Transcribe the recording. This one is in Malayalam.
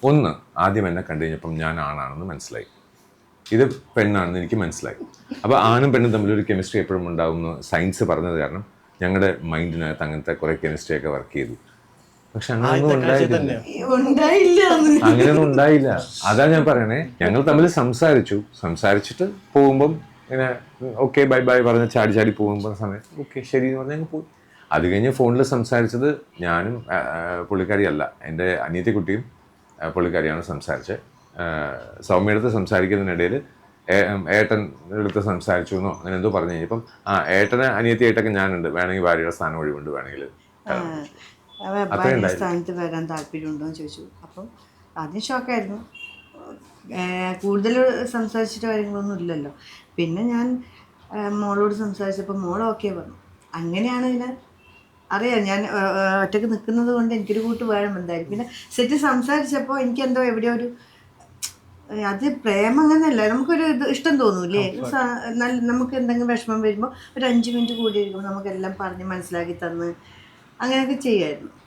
ഒന്ന്, ആദ്യം എന്നെ കണ്ടു കഴിഞ്ഞപ്പം ഞാൻ ആണാണെന്ന് മനസ്സിലായി, ഇത് പെണ്ണാണെന്ന് എനിക്ക് മനസ്സിലായി. അപ്പോൾ ആണും പെണ്ണും തമ്മിലൊരു കെമിസ്ട്രി എപ്പോഴും ഉണ്ടാകുമെന്ന് സയൻസ് പറഞ്ഞത് കാരണം ഞങ്ങളുടെ മൈൻഡിനകത്ത് അങ്ങനത്തെ കുറേ കെമിസ്ട്രി ഒക്കെ വർക്ക് ചെയ്തു. പക്ഷെ അങ്ങനെയൊന്നും അങ്ങനെയൊന്നും ഉണ്ടായില്ല. അതാ ഞാൻ പറയണേ, ഞങ്ങൾ തമ്മിൽ സംസാരിച്ചിട്ട് പോകുമ്പം ഇങ്ങനെ ഓക്കെ ബൈ ബൈ പറഞ്ഞ് ചാടി ചാടി പോകുമ്പോൾ സമയത്ത് ഓക്കെ ശരി എന്ന് പറഞ്ഞ് ഞങ്ങൾ പോയി. അത് കഴിഞ്ഞ് ഫോണിൽ സംസാരിച്ചത് ഞാനും പുള്ളിക്കാരിയല്ല, എൻ്റെ അനിയത്തി കുട്ടിയും പുള്ളിക്കാരിയാണ് സംസാരിച്ചത്. സൗമ്യടുത്ത് സംസാരിക്കുന്നതിനിടയിൽ ഏട്ടൻ എടുത്ത് സംസാരിച്ചു എന്നോ അങ്ങനെ എന്തോ പറഞ്ഞു കഴിഞ്ഞപ്പം ഏട്ടനെ അനിയത്തിയായിട്ടൊക്കെ ഞാനുണ്ട്, വേണമെങ്കിൽ ഭാര്യയുടെ സ്ഥാനം ഒഴിവുണ്ട്, വേണമെങ്കിൽ സ്ഥാനത്ത് വരാൻ താല്പര്യമുണ്ടോ എന്ന് ചോദിച്ചു. അപ്പം ആദ്യം ഷോക്കായിരുന്നു, കൂടുതൽ സംസാരിച്ചിട്ട് കാര്യങ്ങളൊന്നും ഇല്ലല്ലോ. പിന്നെ ഞാൻ മോളോട് സംസാരിച്ചപ്പോൾ മോൾ ഓക്കെ പറഞ്ഞു. അങ്ങനെയാണ് ഇതിനെ അറിയാം, ഞാൻ ഒറ്റയ്ക്ക് നിൽക്കുന്നത് കൊണ്ട് എനിക്കൊരു കൂട്ട് വേണം എന്തായാലും. പിന്നെ സെറ്റ് സംസാരിച്ചപ്പോൾ എനിക്കെന്തോ എവിടെയോ ഒരു അത് പ്രേമം അങ്ങനെയല്ല, നമുക്കൊരു ഇത് ഇഷ്ടം തോന്നൂലേ. നമുക്ക് എന്തെങ്കിലും വിഷമം വരുമ്പോൾ ഒരു 5 മിനിറ്റ് കൂടി ഇരിക്കുമ്പോൾ നമുക്കെല്ലാം പറഞ്ഞ് മനസ്സിലാക്കി തന്ന് അങ്ങനെയൊക്കെ ചെയ്യുമായിരുന്നു.